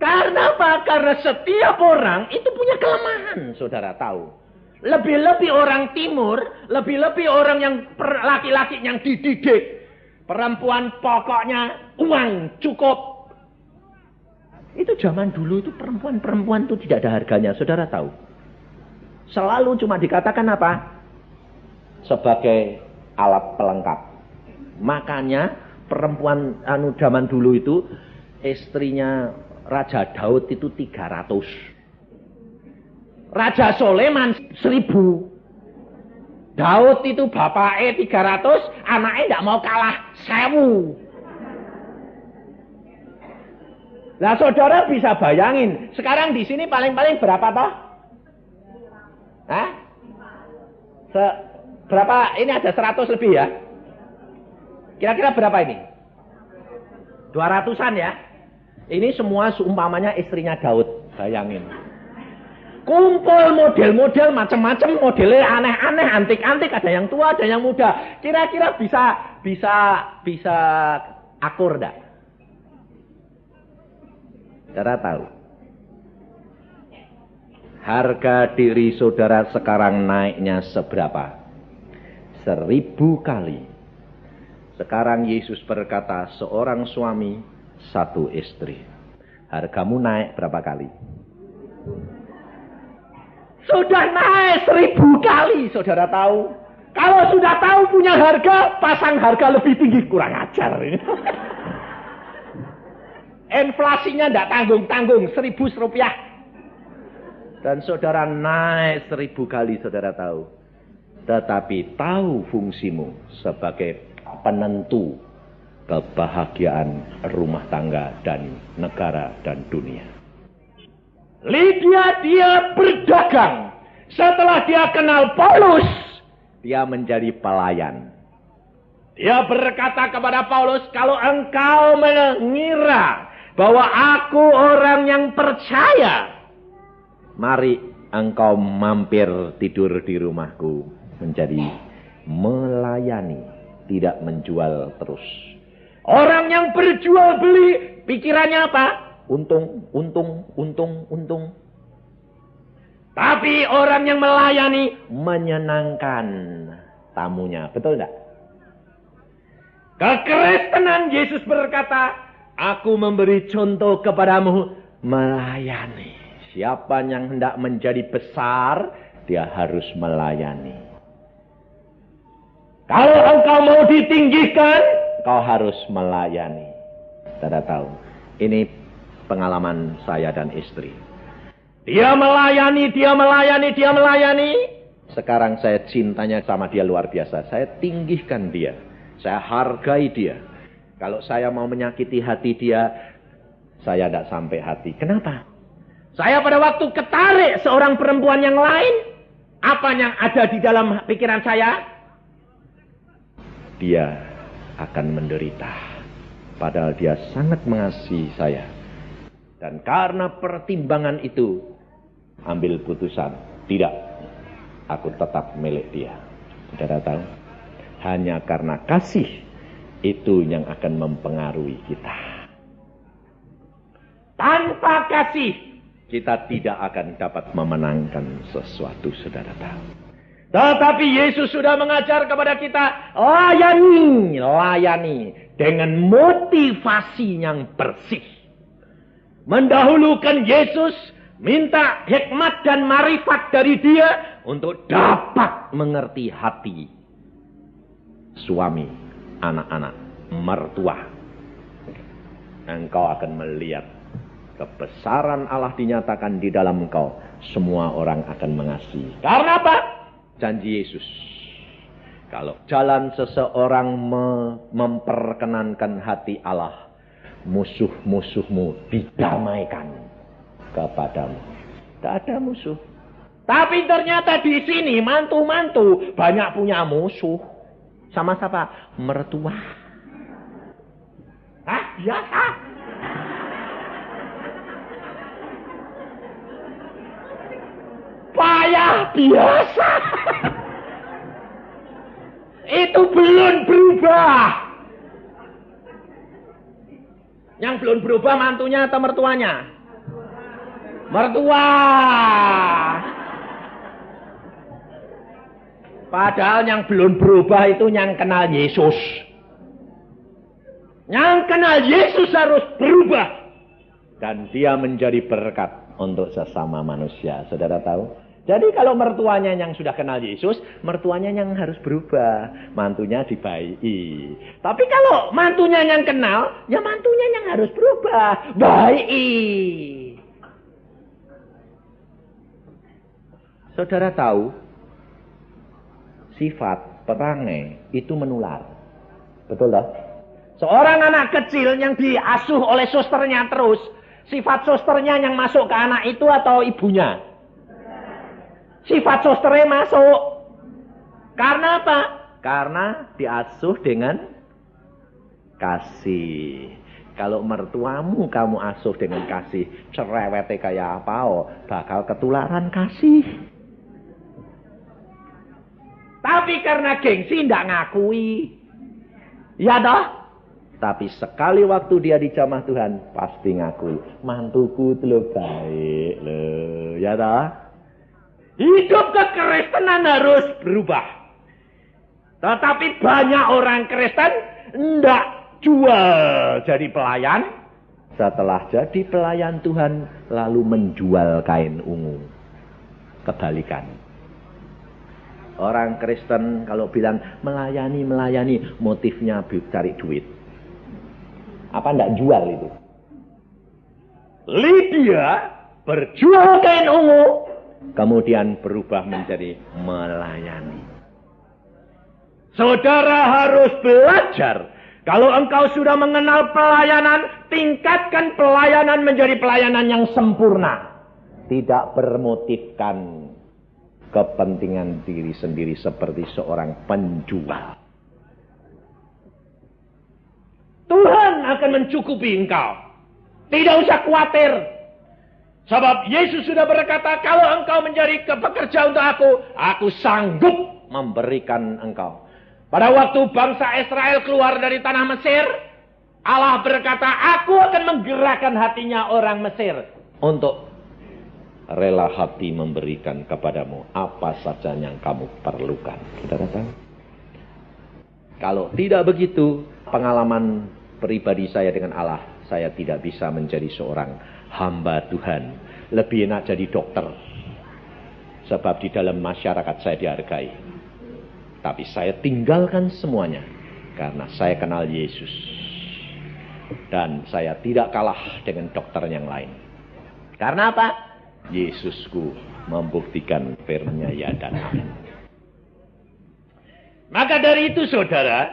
Karena apa? Karena setiap orang itu punya kelemahan, saudara tahu. Lebih-lebih orang timur, lebih-lebih orang yang laki-laki yang dididik. Perempuan pokoknya uang cukup. Itu zaman dulu itu perempuan itu tidak ada harganya, saudara tahu. Selalu cuma dikatakan apa? Sebagai alat pelengkap. Makanya perempuan zaman dulu itu istrinya Raja Daud itu 300. Raja Soleman 1000. Daud itu bapaknya 300, anaknya tidak mau kalah 1000. Nah, saudara bisa bayangin, sekarang di sini paling-paling berapa toh? Hah? Berapa? Ini ada 100 lebih ya? Kira-kira berapa ini? 200-an ya? Ini semua seumpamanya istrinya Daud, bayangin. Kumpul model-model macam-macam, modelnya aneh-aneh, antik-antik, ada yang tua, ada yang muda. Kira-kira bisa akur enggak? Saudara tahu. Harga diri saudara sekarang naiknya seberapa? 1000 kali. Sekarang Yesus berkata, seorang suami, 1 istri. Hargamu naik berapa kali? Sudah naik 1000 kali, saudara tahu. Kalau sudah tahu punya harga, pasang harga lebih tinggi, kurang ajar. Inflasinya tidak tanggung-tanggung, 1000 rupiah. Dan saudara naik 1000 kali, saudara tahu. Tetapi tahu fungsimu sebagai penentu kebahagiaan rumah tangga dan negara dan dunia. Lydia dia berdagang. Setelah dia kenal Paulus, dia menjadi pelayan. Dia berkata kepada Paulus, kalau engkau mengira bahwa aku orang yang percaya, mari engkau mampir tidur di rumahku, menjadi melayani, tidak menjual terus. Orang yang berjual beli, pikirannya apa? untung. Tapi orang yang melayani menyenangkan tamunya. Betul enggak? Kekristenan Yesus berkata, aku memberi contoh kepadamu melayani. Siapa yang hendak menjadi besar, dia harus melayani. Kalau engkau mau ditinggikan, kau harus melayani. Saudara tahu, ini pengalaman saya dan istri. Dia melayani. Sekarang saya cintanya sama dia luar biasa. Saya tinggikan dia. Saya hargai dia. Kalau saya mau menyakiti hati dia, saya tidak sampai hati. Kenapa? Saya pada waktu ketarik seorang perempuan yang lain, apa yang ada di dalam pikiran saya? Dia akan menderita. Padahal dia sangat mengasihi saya. Dan karena pertimbangan itu, ambil putusan. Tidak, aku tetap milik dia. Saudara tahu? Hanya karena kasih, itu yang akan mempengaruhi kita. Tanpa kasih, kita tidak akan dapat memenangkan sesuatu, saudara tahu. Tetapi Yesus sudah mengajar kepada kita, layani dengan motivasi yang bersih. Mendahulukan Yesus, minta hikmat dan marifat dari dia untuk dapat mengerti hati suami, anak-anak, mertua. Engkau akan melihat kebesaran Allah dinyatakan di dalam engkau. Semua orang akan mengasihi. Karena apa? Janji Yesus. Kalau jalan seseorang memperkenankan hati Allah, musuh-musuhmu didamaikan kepadamu. Tidak ada musuh. Tapi ternyata di sini mantu-mantu banyak punya musuh. Sama siapa? Mertua. Biasa. Payah biasa. Itu belum berubah. Yang belum berubah mantunya atau mertuanya? Mertua. Padahal yang belum berubah itu yang kenal Yesus. Yang kenal Yesus harus berubah. Dan dia menjadi berkat untuk sesama manusia. Saudara tahu? Jadi kalau mertuanya yang sudah kenal Yesus, mertuanya yang harus berubah. Mantunya dibaiki. Tapi kalau mantunya yang kenal, ya mantunya yang harus berubah. Baiki. Saudara tahu, sifat perangai itu menular. Betul tak? Seorang anak kecil yang diasuh oleh susternya terus, sifat susternya yang masuk ke anak itu atau ibunya? Sifat susternya masuk. Karena apa? Karena diasuh dengan kasih. Kalau mertuamu kamu asuh dengan kasih, cerewete kayak apa, bakal ketularan kasih. Tapi karena gengsi tidak ngakui. Ya dah. Tapi sekali waktu dia dijamah Tuhan, pasti ngakui. Mantuku itu lo baik lo. Ya dah. Hidup kekristenan harus berubah. Tetapi banyak orang Kristen tidak jual jadi pelayan. Setelah jadi pelayan Tuhan, lalu menjual kain ungu. Kebalikan. Orang Kristen kalau bilang melayani, motifnya cari duit. Apa enggak jual itu? Lydia berjual kain ungu, kemudian berubah menjadi melayani. Saudara harus belajar. Kalau engkau sudah mengenal pelayanan, tingkatkan pelayanan menjadi pelayanan yang sempurna. Tidak bermotifkan kepentingan diri sendiri seperti seorang penjual. Tuhan akan mencukupi engkau. Tidak usah khawatir. Sebab Yesus sudah berkata, kalau engkau menjadi pekerja untuk aku sanggup memberikan engkau. Pada waktu bangsa Israel keluar dari tanah Mesir, Allah berkata, aku akan menggerakkan hatinya orang Mesir untuk rela hati memberikan kepadamu apa saja yang kamu perlukan. Saudara tahu? Kalau tidak begitu, pengalaman pribadi saya dengan Allah, saya tidak bisa menjadi seorang hamba Tuhan. Lebih enak jadi dokter. Sebab di dalam masyarakat saya dihargai. Tapi saya tinggalkan semuanya karena saya kenal Yesus. Dan saya tidak kalah dengan dokter yang lain. Karena apa? Yesusku membuktikan firman-Nya ya dan amin. Maka dari itu saudara,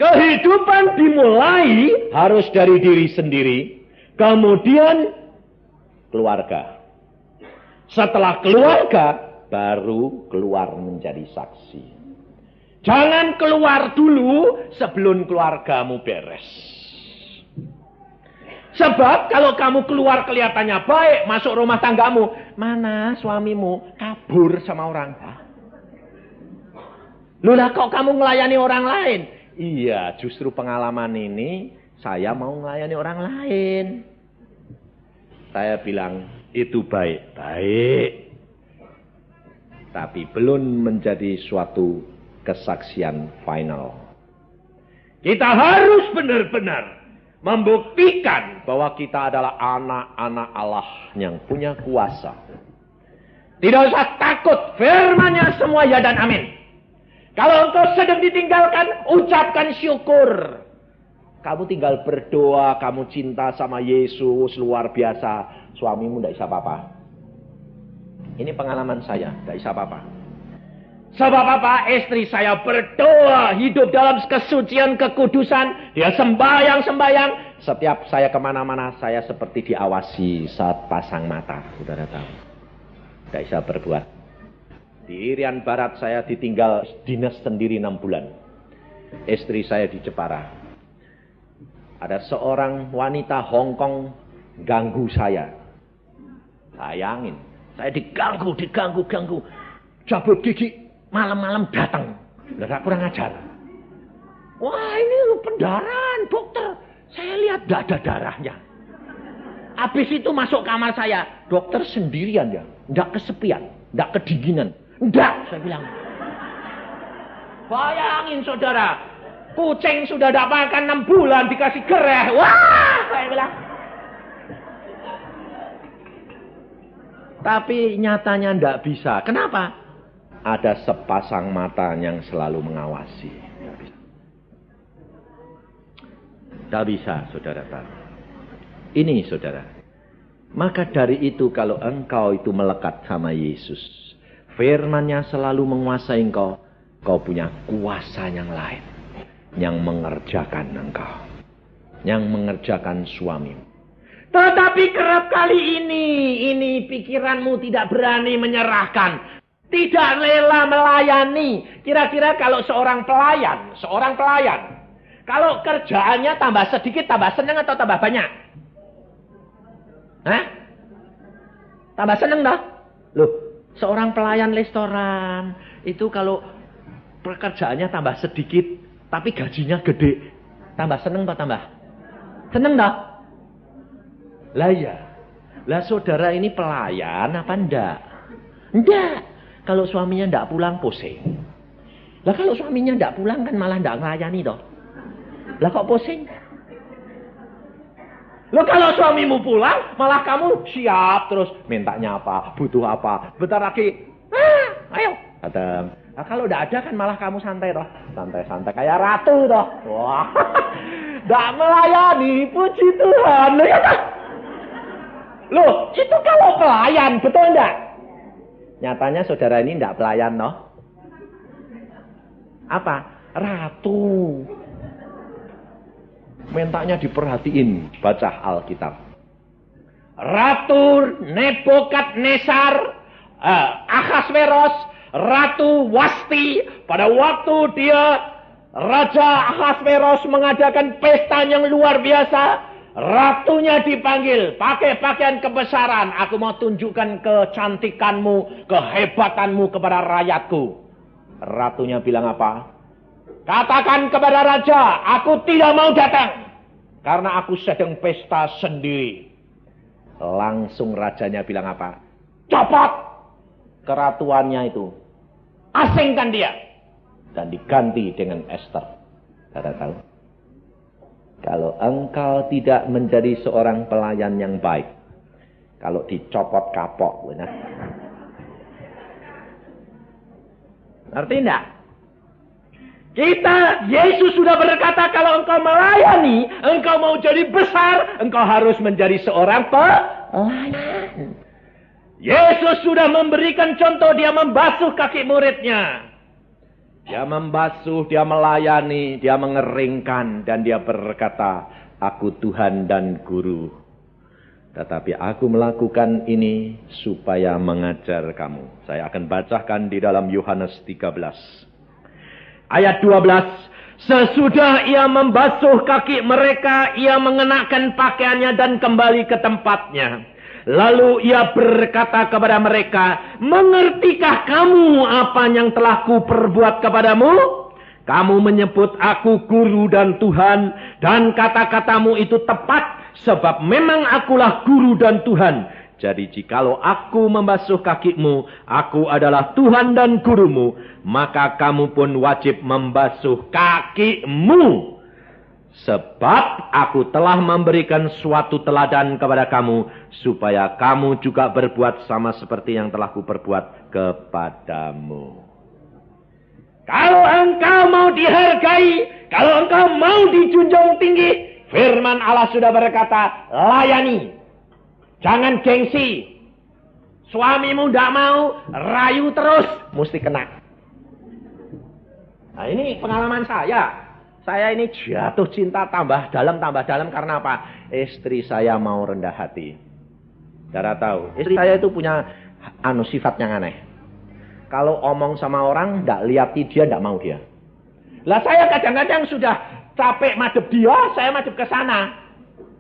kehidupan dimulai harus dari diri sendiri. Kemudian keluarga. Setelah keluarga, baru keluar menjadi saksi. Jangan keluar dulu sebelum keluargamu beres. Sebab kalau kamu keluar kelihatannya baik, masuk rumah tanggamu, mana suamimu? Kabur sama orang. Loh kok kamu melayani orang lain? Iya, justru pengalaman ini saya mau melayani orang lain. Saya bilang, itu baik. Baik. Tapi belum menjadi suatu kesaksian final. Kita harus benar-benar membuktikan bahwa kita adalah anak-anak Allah yang punya kuasa. Tidak usah takut, firman-Nya semua ya dan amin. Kalau engkau sedang ditinggalkan, ucapkan syukur. Kamu tinggal berdoa, kamu cinta sama Yesus, luar biasa. Suamimu tidak bisa apa-apa. Ini pengalaman saya, tidak bisa apa-apa. Sebab apa? Istri saya berdoa, hidup dalam kesucian, kekudusan. Dia sembahyang. Setiap saya kemana-mana, saya seperti diawasi saat pasang mata. Saudara tahu. Tidak bisa berbuat. Di Irian Barat saya ditinggal dinas sendiri 6 bulan. Istri saya di Jepara. Ada seorang wanita Hong Kong ganggu saya. Bayangin. Saya diganggu. Cabut gigi. Malam-malam datang. Tidak kurang ajar. Wah ini pendarahan dokter. Saya lihat tidak ada darahnya. Habis itu masuk kamar saya. Dokter sendirian ya. Tidak kesepian. Tidak kedinginan. Tidak saya bilang. Bayangin saudara. Kucing sudah tidak makan 6 bulan. Dikasih gereh. Wah saya bilang. Tapi nyatanya tidak bisa. Kenapa? Ada sepasang mata yang selalu mengawasi. Tidak bisa, saudara tahu. Ini, saudara. Maka dari itu, kalau engkau itu melekat sama Yesus, firman-Nya selalu menguasai engkau, kau punya kuasa yang lain. Yang mengerjakan engkau. Yang mengerjakan suamimu. Tetapi kerap kali ini pikiranmu tidak berani menyerahkan. Tidak rela melayani. Kira-kira kalau seorang pelayan. Kalau kerjaannya tambah sedikit, tambah senang atau tambah banyak? Hah? Tambah senang dah? Loh, seorang pelayan restoran. Itu kalau pekerjaannya tambah sedikit, tapi gajinya gede. Tambah senang atau tambah? Senang dah? Lah ya. Lah saudara ini pelayan apa enggak? Enggak. Kalau suaminya tidak pulang, pusing. Lah kalau suaminya tidak pulang kan malah tidak melayani toh. Lah kok pusing? Lah kalau suamimu pulang, malah kamu siap terus. Mintanya apa, butuh apa. Bentar lagi, ayo. Datang. Nah, kalau tidak ada kan malah kamu santai toh. Santai-santai kayak ratu toh. Wah, tidak melayani, puji Tuhan. Loh, itu kalau pelayan, betul enggak? Nyatanya saudara ini tidak pelayan, no? Apa? Ratu. Mintanya diperhatiin. Baca Alkitab. Ratu Nebukadnezar, Ahasveros, Ratu Wasti. Pada waktu dia, Raja Ahasveros mengadakan pesta yang luar biasa. Ratunya dipanggil, pakai pakaian kebesaran. Aku mau tunjukkan kecantikanmu, kehebatanmu kepada rakyatku. Ratunya bilang apa? Katakan kepada raja, aku tidak mau datang. Karena aku sedang pesta sendiri. Langsung rajanya bilang apa? Copot keratuannya itu. Asingkan dia. Dan diganti dengan Esther. Saudara tahu? Kalau engkau tidak menjadi seorang pelayan yang baik. Kalau dicopot kapok. Benar? Ngerti enggak? Yesus sudah berkata kalau engkau melayani, engkau mau jadi besar, engkau harus menjadi seorang pelayan. Yesus sudah memberikan contoh, dia membasuh kaki muridnya. Dia membasuh, dia melayani, dia mengeringkan, dan dia berkata, aku Tuhan dan Guru. Tetapi aku melakukan ini supaya mengajar kamu. Saya akan bacakan di dalam Yohanes 13. Ayat 12. Sesudah ia membasuh kaki mereka, ia mengenakan pakaiannya dan kembali ke tempatnya. Lalu ia berkata kepada mereka, mengertikah kamu apa yang telah kuperbuat kepadamu? Kamu menyebut aku Guru dan Tuhan, dan kata-katamu itu tepat. Sebab memang akulah Guru dan Tuhan. Jadi jikalau aku membasuh kakimu, aku adalah Tuhan dan Gurumu, maka kamu pun wajib membasuh kakimu. Sebab aku telah memberikan suatu teladan kepada kamu, supaya kamu juga berbuat sama seperti yang telah kuperbuat kepadamu. Kalau engkau mau dihargai, kalau engkau mau dijunjung tinggi, firman Allah sudah berkata, layani. Jangan gengsi. Suamimu tidak mau, rayu terus, mesti kena. Nah ini pengalaman saya. Saya ini jatuh cinta tambah dalam karena apa? Istri saya mau rendah hati. Saudara tahu, istri saya itu punya sifat yang aneh. Kalau omong sama orang, tidak lihat dia, tidak mau dia. Lah saya kadang-kadang sudah capek madep dia, saya madep ke sana.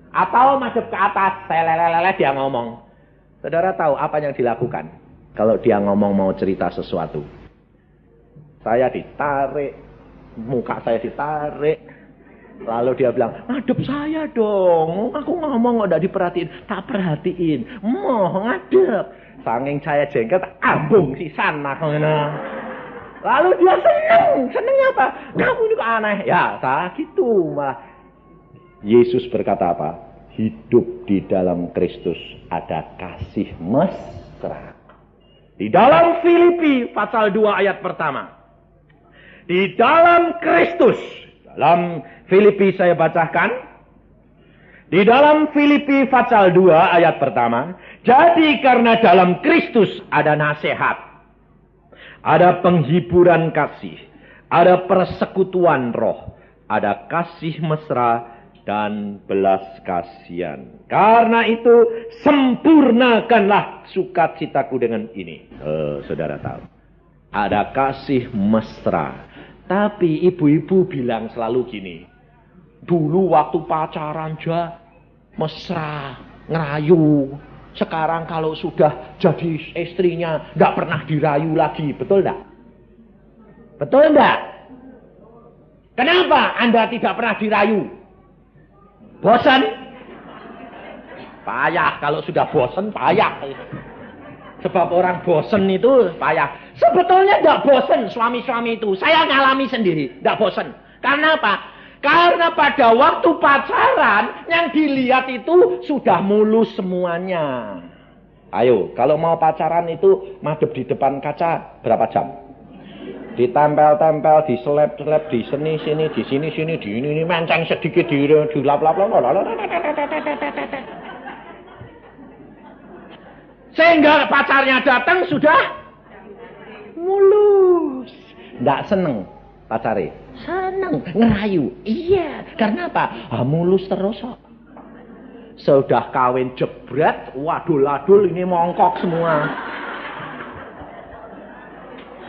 Atau madep ke atas, saya lele-lele dia ngomong. Saudara tahu apa yang dilakukan? Kalau dia ngomong mau cerita sesuatu. Saya ditarik, muka saya ditarik. Lalu dia bilang, madep saya dong. Aku ngomong udah diperhatiin. Tak perhatiin. Mau ngadep. Saking saya jengkel, abung si sana. Lalu dia seneng. Senengnya apa? Kamu ini kok aneh. Ya, tak gitu malah. Yesus berkata apa? Hidup di dalam Kristus ada kasih mesra. Di dalam Filipi pasal 2 ayat pertama. Di dalam Kristus. Dalam Filipi saya bacakan. Di dalam Filipi pasal 2 ayat pertama. Jadi karena dalam Kristus ada nasihat. Ada penghiburan kasih. Ada persekutuan roh. Ada kasih mesra dan belas kasihan. Karena itu sempurnakanlah sukacitaku dengan ini. Saudara tahu. Ada kasih mesra. Tapi ibu-ibu bilang selalu gini. Dulu waktu pacaran aja mesra, ngerayu. Sekarang kalau sudah jadi istrinya tidak pernah dirayu lagi. Betul enggak? Betul enggak? Kenapa Anda tidak pernah dirayu? Bosan? Payah. Kalau sudah bosan, payah. Sebab orang bosan itu payah. Sebetulnya tidak bosan suami-suami itu. Saya ngalami sendiri. Tidak bosan. Karena apa? Karena pada waktu pacaran, yang dilihat itu sudah mulus semuanya. Ayo, kalau mau pacaran itu, madep di depan kaca, berapa jam? Ditempel-tempel, diselep-selep, di sini, di sini, di ini, menceng sedikit, dilap-lap. Sehingga pacarnya datang sudah mulus. Nggak seneng pacare. Seneng, ngerayu. Iya, karena apa? Mulus terus kok. Sudah kawin jebret, wadul-wadul ini mongkok semua.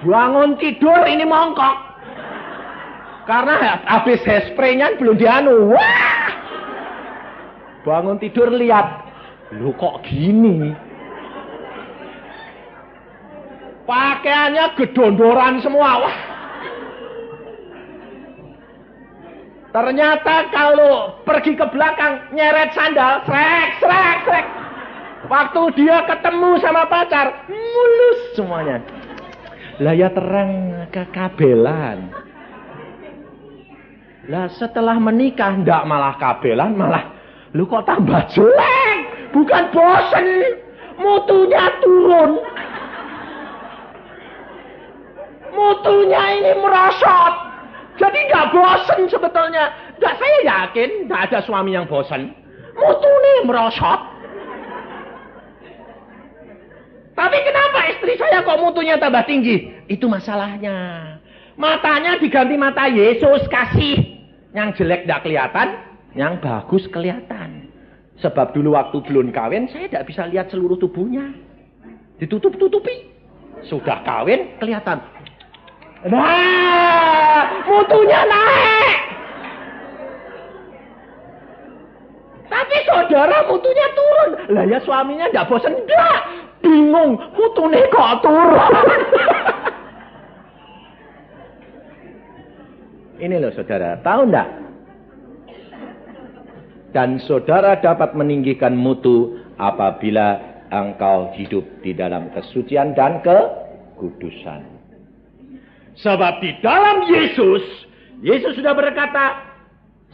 Bangun tidur ini mongkok. Karena habis hairspray-nya belum dianu. Wah! Bangun tidur lihat. Loh kok gini? Pakaiannya gedondoran semua. Wah. Ternyata kalau pergi ke belakang, nyeret sandal, srek. Waktu dia ketemu sama pacar, mulus semuanya. Lah ya terang kekabelan. Lah setelah menikah, ndak malah kabelan, malah lu kok tambah jelek. Bukan bosen, mutunya turun. Mutunya ini merosot. Jadi nggak bosen sebetulnya. Nggak, saya yakin nggak ada suami yang bosen. Mutunya merosot. Tapi kenapa istri saya kok mutunya tambah tinggi? Itu masalahnya. Matanya diganti mata Yesus kasih. Yang jelek nggak kelihatan, yang bagus kelihatan. Sebab dulu waktu belum kawin, saya tidak bisa lihat seluruh tubuhnya. Ditutup-tutupi. Sudah kawin, kelihatan. Nah, mutunya naik. Tapi saudara mutunya turun. Lah ya suaminya tidak bosan. Enggak. Bingung, mutunya kok turun. Ini loh saudara, tahu enggak? Dan saudara dapat meninggikan mutu apabila engkau hidup di dalam kesucian dan kekudusan. Sebab di dalam Yesus sudah berkata,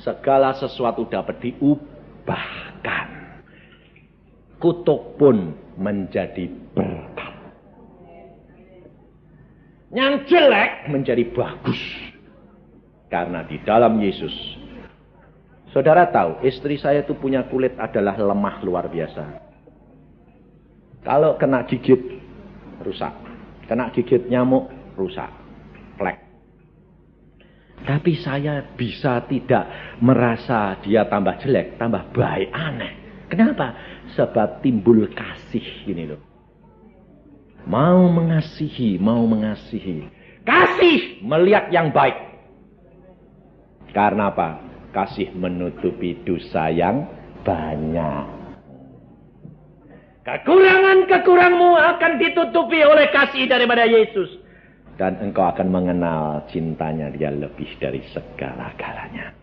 segala sesuatu dapat diubahkan. Kutuk pun menjadi berkat. Yang jelek menjadi bagus. Karena di dalam Yesus. Saudara tahu, istri saya itu punya kulit adalah lemah luar biasa. Kalau kena gigit, rusak. Kena gigit nyamuk, rusak. Plek. Tapi saya bisa tidak merasa dia tambah jelek, tambah baik, aneh. Kenapa? Sebab timbul kasih gini loh. Mau mengasihi. Kasih melihat yang baik. Karena apa? Kasih menutupi dosa yang banyak. Kekurangan-kekuranganmu akan ditutupi oleh kasih daripada Yesus. Dan engkau akan mengenal cintanya dia lebih dari segala-galanya.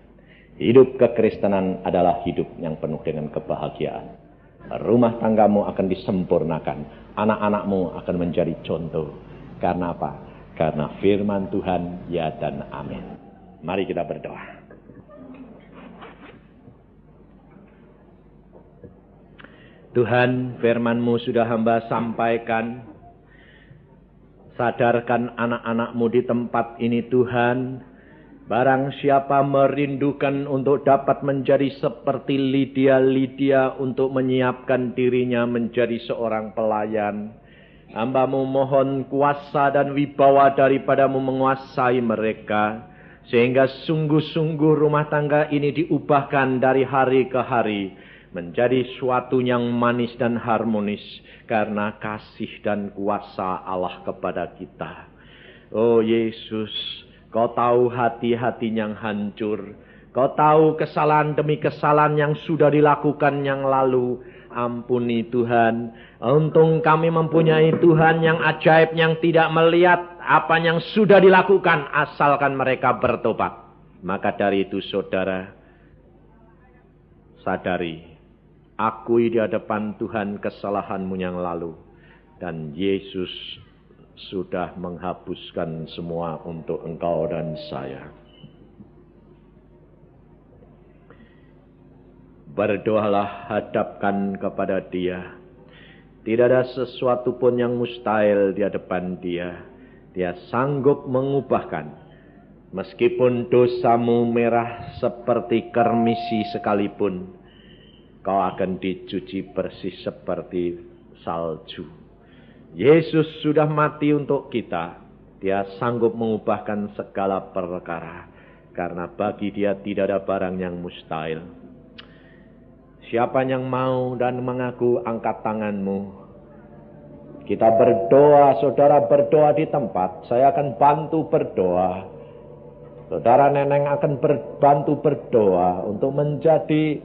Hidup kekristenan adalah hidup yang penuh dengan kebahagiaan. Rumah tanggamu akan disempurnakan. Anak-anakmu akan menjadi contoh. Karena apa? Karena firman Tuhan ya dan amin. Mari kita berdoa. Tuhan, firman-Mu sudah hamba sampaikan. Sadarkan anak-anak-Mu di tempat ini Tuhan. Barang siapa merindukan untuk dapat menjadi seperti Lydia untuk menyiapkan dirinya menjadi seorang pelayan. Hamba-Mu mohon kuasa dan wibawa daripada-Mu menguasai mereka. Sehingga sungguh-sungguh rumah tangga ini diubahkan dari hari ke hari. Menjadi suatu yang manis dan harmonis. Karena kasih dan kuasa Allah kepada kita. Oh Yesus, Kau tahu hati-hati yang hancur. Kau tahu kesalahan demi kesalahan yang sudah dilakukan yang lalu. Ampuni Tuhan. Untung kami mempunyai Tuhan yang ajaib, yang tidak melihat apa yang sudah dilakukan, asalkan mereka bertobat. Maka dari itu saudara, sadari, akui di hadapan Tuhan kesalahanmu yang lalu. Dan Yesus sudah menghapuskan semua untuk engkau dan saya. Berdoalah, hadapkan kepada Dia. Tidak ada sesuatu pun yang mustahil di hadapan Dia. Dia sanggup mengubahkan. Meskipun dosamu merah seperti kermisi sekalipun, kau akan dicuci bersih seperti salju. Yesus sudah mati untuk kita. Dia sanggup mengubahkan segala perkara. Karena bagi Dia tidak ada barang yang mustahil. Siapa yang mau dan mengaku, angkat tanganmu. Kita berdoa, saudara berdoa di tempat. Saya akan bantu berdoa. Saudara Neneng akan bantu berdoa untuk menjadi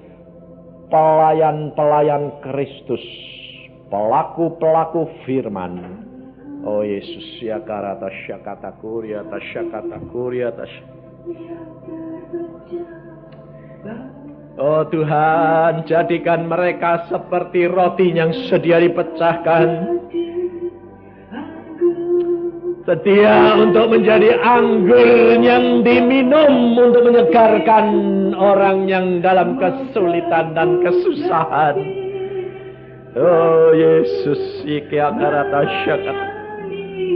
pelayan-pelayan Kristus. Pelaku-pelaku firman. Oh Yesus, ya karata syakata kuria ta syakata kuria ta Oh Tuhan, jadikan mereka seperti roti yang sedia dipecahkan. Setia untuk menjadi anggur yang diminum untuk menyegarkan orang yang dalam kesulitan dan kesusahan. Oh Yesus, iki akarata syakat.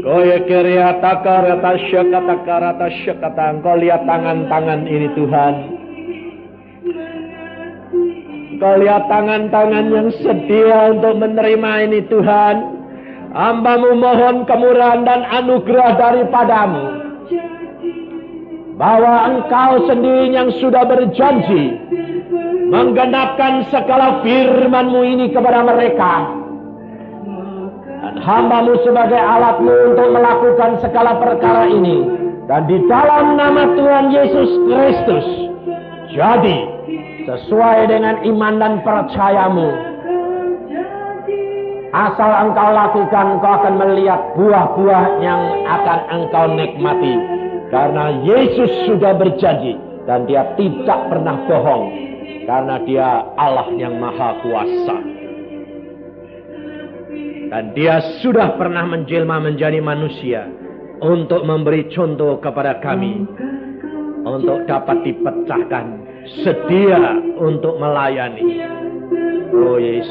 Koye keriata karata syakata karata syakata. Engkau lihat tangan-tangan ini Tuhan. Engkau lihat tangan-tangan yang sedia untuk menerima ini Tuhan. Hamba-Mu mohon kemurahan dan anugerah daripadamu. Bahwa Engkau sendiri yang sudah berjanji menggenapkan segala firman-Mu ini kepada mereka. Dan hamba-Mu sebagai alat-Mu untuk melakukan segala perkara ini. Dan di dalam nama Tuhan Yesus Kristus, jadi sesuai dengan iman dan percayamu. Asal engkau lakukan, engkau akan melihat buah-buah yang akan engkau nikmati. Karena Yesus sudah berjanji. Dan dia tidak pernah bohong. Karena dia Allah yang maha kuasa. Dan dia sudah pernah menjelma menjadi manusia. Untuk memberi contoh kepada kami. Untuk dapat dipecahkan. Sedia untuk melayani. Oh Yesus.